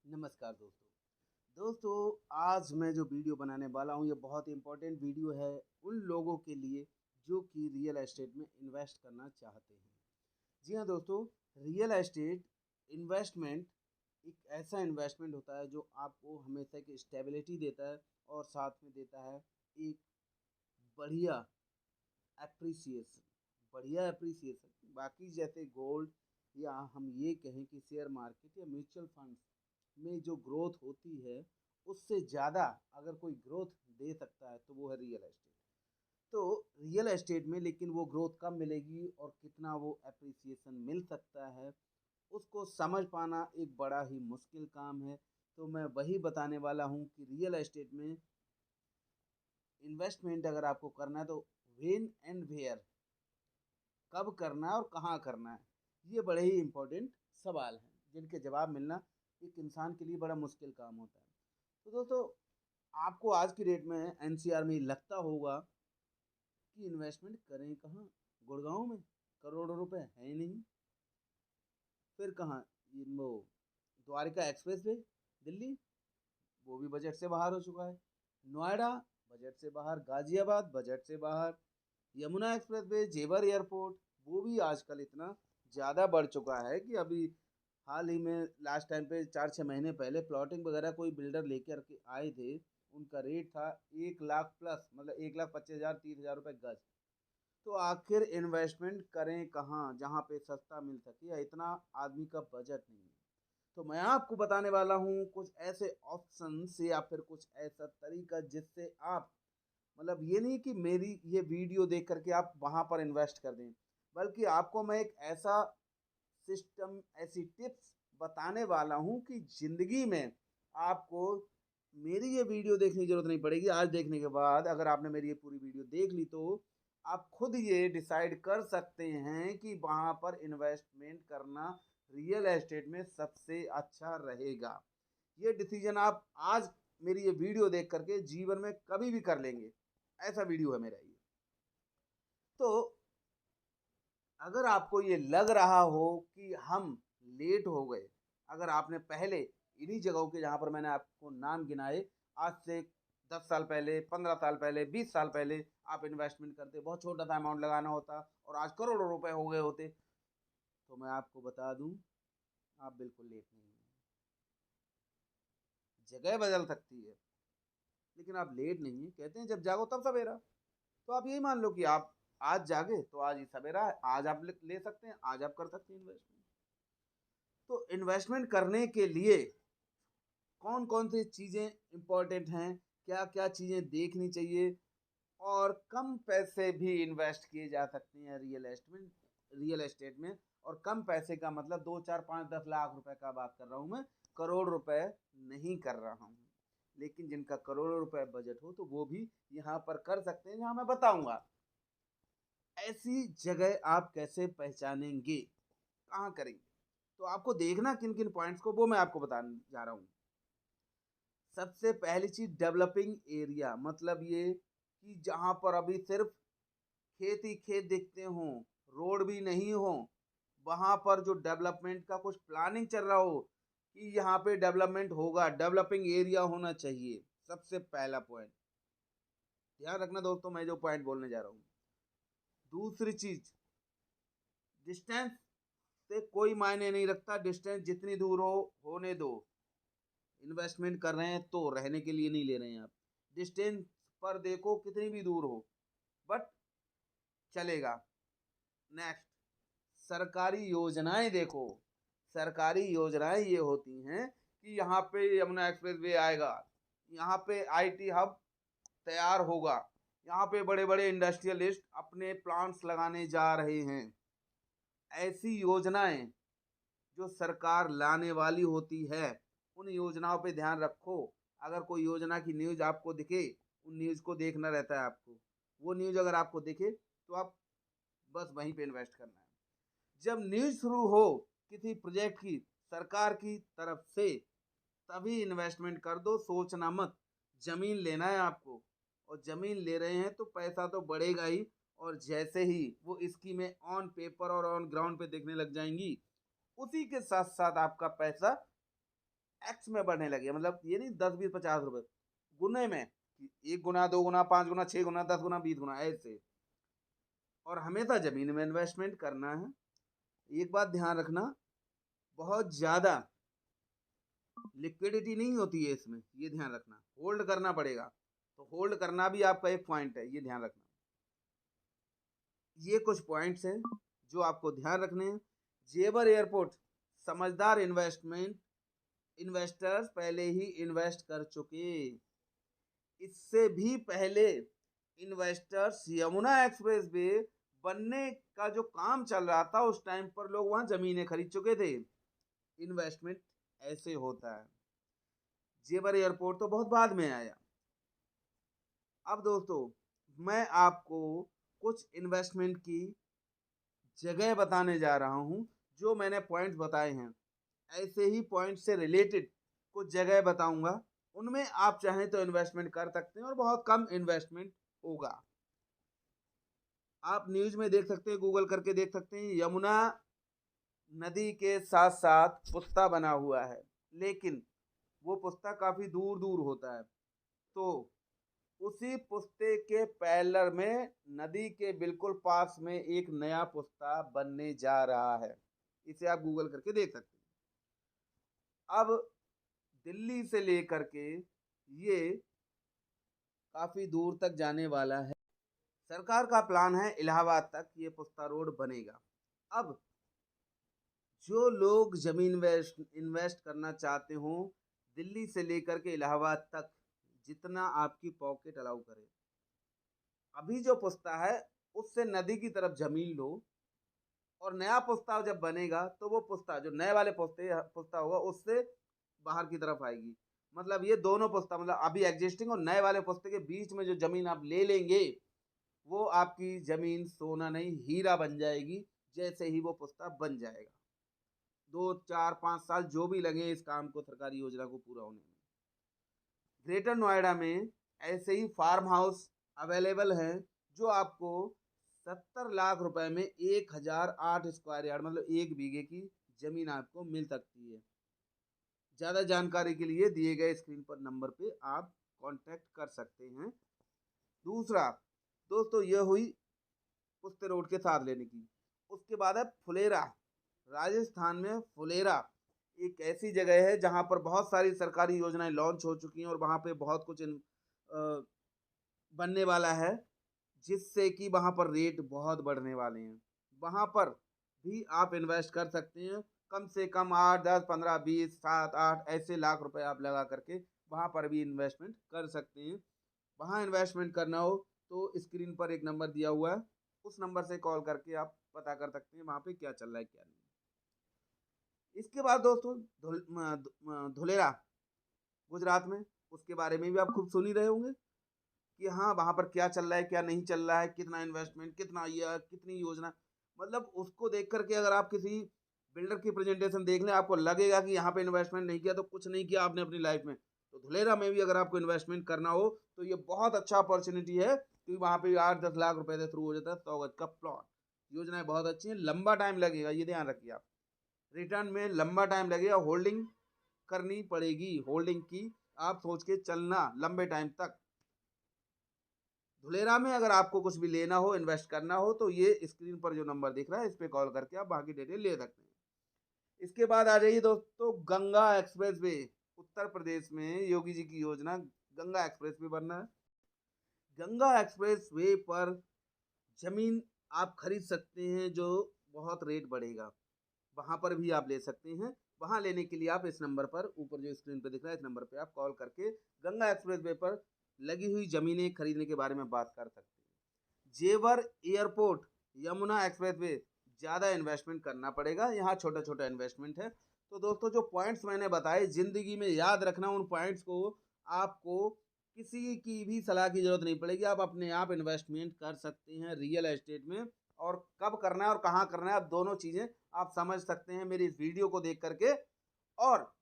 नमस्कार दोस्तों आज मैं जो वीडियो बनाने वाला हूँ ये बहुत इम्पोर्टेंट वीडियो है उन लोगों के लिए जो कि रियल एस्टेट में इन्वेस्ट करना चाहते हैं। जी हाँ दोस्तों, रियल एस्टेट इन्वेस्टमेंट एक ऐसा इन्वेस्टमेंट होता है जो आपको हमेशा की स्टेबिलिटी देता है और साथ में देता है एक बढ़िया एप्रिसिएशन बाकी जैसे गोल्ड या हम ये कहें कि शेयर मार्केट या म्यूचुअल फंड्स में जो ग्रोथ होती है उससे ज़्यादा अगर कोई ग्रोथ दे सकता है तो वो है रियल एस्टेट। तो रियल एस्टेट में लेकिन वो ग्रोथ कब मिलेगी और कितना वो एप्रिसिएशन मिल सकता है उसको समझ पाना एक बड़ा ही मुश्किल काम है। तो मैं वही बताने वाला हूँ कि रियल एस्टेट में इन्वेस्टमेंट अगर आपको करना है तो व्हेन एंड वेयर, कब करना है और कहाँ करना है, ये बड़े ही इम्पोर्टेंट सवाल हैं जिनके जवाब मिलना एक इंसान के लिए बड़ा मुश्किल काम होता है। तो दोस्तों, आपको आज की डेट में एनसीआर में लगता होगा कि इन्वेस्टमेंट करें कहाँ, गुड़गांव में करोड़ों रुपए है ही नहीं। फिर कहाँ, ये वो द्वारका एक्सप्रेस वे दिल्ली, वो भी बजट से बाहर हो चुका है। नोएडा बजट से बाहर, गाजियाबाद बजट से बाहर, यमुना एक्सप्रेस वे, जेवर एयरपोर्ट, वो भी आजकल इतना ज़्यादा बढ़ चुका है कि अभी हाल ही में लास्ट टाइम पे 4-6 महीने पहले प्लॉटिंग वगैरह कोई बिल्डर लेकर के आए थे, उनका रेट था 1 लाख प्लस, मतलब 1,25,000 30,000 रुपये गज। तो आखिर इन्वेस्टमेंट करें कहाँ जहाँ पे सस्ता मिल सके, या इतना आदमी का बजट नहीं है। तो मैं आपको बताने वाला हूँ कुछ ऐसे ऑप्शंस या फिर कुछ ऐसा तरीका जिससे आप, मतलब ये नहीं कि मेरी ये वीडियो देख करके आप वहाँ पर इन्वेस्ट कर दें, बल्कि आपको मैं एक ऐसा सिस्टम, ऐसी टिप्स बताने वाला हूँ कि ज़िंदगी में आपको मेरी ये वीडियो देखने की ज़रूरत नहीं पड़ेगी। आज देखने के बाद अगर आपने मेरी ये पूरी वीडियो देख ली तो आप खुद ये डिसाइड कर सकते हैं कि वहाँ पर इन्वेस्टमेंट करना रियल एस्टेट में सबसे अच्छा रहेगा। ये डिसीजन आप आज मेरी ये वीडियो देख करके जीवन में कभी भी कर लेंगे, ऐसा वीडियो है मेरा ये। तो अगर आपको ये लग रहा हो कि हम लेट हो गए, अगर आपने पहले इन्हीं जगहों के जहाँ पर मैंने आपको नाम गिनाए, आज से 10 साल पहले, 15 साल पहले, 20 साल पहले आप इन्वेस्टमेंट करते, बहुत छोटा सा अमाउंट लगाना होता और आज करोड़ों रुपए हो गए होते, तो मैं आपको बता दूं, आप बिल्कुल लेट नहीं हैं। जगह बदल सकती है लेकिन आप लेट नहीं हैं। कहते हैं जब जागो तब सवेरा। तो आप यही मान लो कि आप आज जागे तो आज ही सवेरा है, आज आप ले सकते हैं, आज आप कर सकते हैं इन्वेस्टमेंट। तो इन्वेस्टमेंट करने के लिए कौन कौन सी चीज़ें इम्पोर्टेंट हैं, क्या क्या चीज़ें देखनी चाहिए, और कम पैसे भी इन्वेस्ट किए जा सकते हैं रियल एस्टेट में। और कम पैसे का मतलब 2 4 5 10 लाख रुपए का बात कर रहा हूँ मैं, करोड़ रुपए नहीं कर रहा हूँ। लेकिन जिनका करोड़ों रुपए बजट हो तो वो भी यहाँ पर कर सकते हैं, जहाँ मैं बताऊंगा। ऐसी जगह आप कैसे पहचानेंगे, कहाँ करेंगे, तो आपको देखना किन किन पॉइंट्स को, वो मैं आपको बताने जा रहा हूँ। सबसे पहली चीज, डेवलपिंग एरिया, मतलब ये कि जहां पर अभी सिर्फ खेत ही खेत दिखते हों, रोड भी नहीं हो, वहां पर जो डेवलपमेंट का कुछ प्लानिंग चल रहा हो कि यहाँ पे डेवलपमेंट होगा, डेवलपिंग एरिया होना चाहिए। सबसे पहला पॉइंट ध्यान रखना दोस्तों, मैं जो पॉइंट बोलने जा रहा हूँ। दूसरी चीज, डिस्टेंस से कोई मायने नहीं रखता, डिस्टेंस जितनी दूर हो होने दो। इन्वेस्टमेंट कर रहे हैं तो रहने के लिए नहीं ले रहे हैं आप। डिस्टेंस पर देखो कितनी भी दूर हो, बट चलेगा। नेक्स्ट, सरकारी योजनाएं देखो। सरकारी योजनाएं ये होती हैं कि यहाँ पे यमुना एक्सप्रेस वे आएगा, यहाँ पे आईटी हब तैयार होगा, यहाँ पे बड़े बड़े इंडस्ट्रियलिस्ट अपने प्लांट्स लगाने जा रहे हैं। ऐसी योजनाएं जो सरकार लाने वाली होती है, उन योजनाओं पे ध्यान रखो। अगर कोई योजना की न्यूज आपको दिखे, उन न्यूज को देखना रहता है आपको। वो न्यूज अगर आपको दिखे तो आप बस वहीं पे इन्वेस्ट करना है। जब न्यूज शुरू हो किसी प्रोजेक्ट की सरकार की तरफ से, तभी इन्वेस्टमेंट कर दो, सोचना मत। जमीन लेना है आपको, और जमीन ले रहे हैं तो पैसा तो बढ़ेगा ही, और जैसे ही वो स्कीमें ऑन पेपर और ऑन ग्राउंड पे देखने लग जाएंगी, उसी के साथ साथ आपका पैसा एक्स में बढ़ने लगे, मतलब ये नहीं 10 20 50 रुपए, गुने में, कि 1 गुना 2 गुना 5 गुना 6 गुना 10 गुना 20 गुना ऐसे। और हमेशा जमीन में इन्वेस्टमेंट करना है। एक बात ध्यान रखना, बहुत ज्यादा लिक्विडिटी नहीं होती है इसमें, ये ध्यान रखना, होल्ड करना पड़ेगा। तो होल्ड करना भी आपका एक पॉइंट है, ये ध्यान रखना। ये कुछ पॉइंट्स हैं जो आपको ध्यान रखने हैं। जेवर एयरपोर्ट समझदार इन्वेस्टर्स पहले ही इन्वेस्ट कर चुके। इससे भी पहले इन्वेस्टर्स यमुना एक्सप्रेस वे बनने का जो काम चल रहा था उस टाइम पर लोग वहां जमीनें खरीद चुके थे। इन्वेस्टमेंट ऐसे होता है। जेवर एयरपोर्ट तो बहुत बाद में आया। अब दोस्तों मैं आपको कुछ इन्वेस्टमेंट की जगह बताने जा रहा हूं, जो मैंने पॉइंट्स बताए हैं। ऐसे ही पॉइंट से रिलेटेड कुछ जगह बताऊंगा, उनमें आप चाहें तो इन्वेस्टमेंट कर सकते हैं और बहुत कम इन्वेस्टमेंट होगा। आप न्यूज में देख सकते हैं, गूगल करके देख सकते हैं, यमुना नदी के साथ साथ पुस्ता बना हुआ है, लेकिन वो पुस्ता काफी दूर दूर होता है। तो उसी पुस्ते के पैरेलल में नदी के बिल्कुल पास में एक नया पुस्ता बनने जा रहा है। इसे आप गूगल करके देख सकते हैं। अब दिल्ली से लेकर के ये काफी दूर तक जाने वाला है। सरकार का प्लान है इलाहाबाद तक ये पुस्ता रोड बनेगा। अब जो लोग जमीन इन्वेस्ट करना चाहते हो, दिल्ली से लेकर के इलाहाबाद तक जितना आपकी पॉकेट अलाउ करे, अभी जो पुस्ता है उससे नदी की तरफ जमीन लो, और नया पुस्ता जब बनेगा तो वो पुस्ता जो नए वाले पुस्ता होगा उससे बाहर की तरफ आएगी। मतलब ये दोनों पुस्ता, मतलब अभी एग्जिस्टिंग और नए वाले पुस्ते के बीच में जो जमीन आप ले लेंगे, वो आपकी जमीन सोना नहीं हीरा बन जाएगी, जैसे ही वो पुस्ता बन जाएगा। 2 4 5 साल जो भी लगे इस काम को, सरकारी योजना को पूरा होने में। ग्रेटर नोएडा में ऐसे ही फार्म हाउस अवेलेबल हैं, जो आपको 70 लाख रुपए में 1008 स्क्वायर यार्ड, मतलब 1 बीघे की जमीन आपको मिल सकती है। ज्यादा जानकारी के लिए दिए गए स्क्रीन पर नंबर पे आप कांटेक्ट कर सकते हैं। दूसरा दोस्तों यह हुई पुस्ते रोड के साथ लेने की। उसके बाद है फुलेरा। राजस्थान में फुलेरा एक ऐसी जगह है जहां पर बहुत सारी सरकारी योजनाएं लॉन्च हो चुकी हैं और वहां पे बहुत कुछ बनने वाला है, जिससे कि वहां पर रेट बहुत बढ़ने वाले हैं। वहां पर भी आप इन्वेस्ट कर सकते हैं। कम से कम 8 10 15 20 7 8 ऐसे लाख रुपए आप लगा करके वहां पर भी इन्वेस्टमेंट कर सकते हैं। वहां इन्वेस्टमेंट करना हो तो स्क्रीन पर एक नंबर दिया हुआ है, उस नंबर से कॉल करके आप पता कर सकते हैं वहां पे क्या चल रहा है क्या नहीं। इसके बाद दोस्तों धुलेरा गुजरात में, उसके बारे में भी आप खूब सुन ही रहे होंगे कि हाँ वहां पर क्या चल रहा है क्या नहीं चल रहा है, कितना इन्वेस्टमेंट, कितना ये, कितनी योजना। मतलब उसको देख करके अगर आप किसी बिल्डर की प्रेजेंटेशन देख लें, आपको लगेगा कि यहाँ पे इन्वेस्टमेंट नहीं किया तो कुछ नहीं किया आपने अपनी लाइफ में। तो धुलेरा में भी अगर आपको इन्वेस्टमेंट करना हो तो ये बहुत अच्छा अपॉर्चुनिटी है, क्योंकि वहां पे 8 10 लाख रुपए से शुरू हो जाता है 100 गज का प्लॉट। योजनाएं बहुत अच्छी है, लंबा टाइम लगेगा, ये ध्यान रखिए आप। रिटर्न में लंबा टाइम लगेगा, होल्डिंग करनी पड़ेगी, होल्डिंग की आप सोच के चलना लंबे टाइम तक। धुलेरा में अगर आपको कुछ भी लेना हो, इन्वेस्ट करना हो, तो ये स्क्रीन पर जो नंबर दिख रहा है इस पे कॉल करके आप बाकी डिटेल ले सकते हैं। इसके बाद आ जाइए दोस्तों गंगा एक्सप्रेस वे। उत्तर प्रदेश में योगी जी की योजना गंगा एक्सप्रेस वे बनना है। गंगा एक्सप्रेस वे पर जमीन आप खरीद सकते हैं, जो बहुत रेट बढ़ेगा, वहां पर भी आप ले सकते हैं। वहां लेने के लिए आप इस नंबर पर, ऊपर जो स्क्रीन पे दिख रहा है इस नंबर पे आप कॉल करके गंगा एक्सप्रेस वे पर लगी हुई जमीनें खरीदने के बारे में बात कर सकते हैं। जेवर एयरपोर्ट यमुना एक्सप्रेस वे, ज़्यादा इन्वेस्टमेंट करना पड़ेगा, यहाँ छोटा छोटा इन्वेस्टमेंट है। तो दोस्तों जो पॉइंट्स मैंने बताए ज़िंदगी में याद रखना, उन पॉइंट्स को आपको किसी की भी सलाह की ज़रूरत नहीं पड़ेगी, आप अपने आप इन्वेस्टमेंट कर सकते हैं रियल एस्टेट में। और कब करना है और कहाँ करना है, आप दोनों चीज़ें आप समझ सकते हैं मेरी इस वीडियो को देख करके। और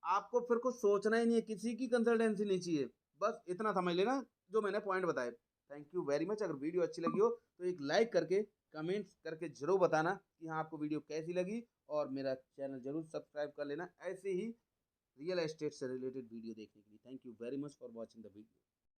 आपको फिर कुछ सोचना ही नहीं है, किसी की कंसल्टेंसी नहीं चाहिए, बस इतना समझ लेना जो मैंने पॉइंट बताए। Thank you very much. अगर वीडियो अच्छी लगी हो तो एक लाइक करके कमेंट्स करके जरूर बताना कि हाँ आपको वीडियो कैसी लगी, और मेरा चैनल जरूर सब्सक्राइब कर लेना ऐसे ही रियल एस्टेट से रिलेटेड वीडियो देखने के लिए। Thank you very much for watching the video.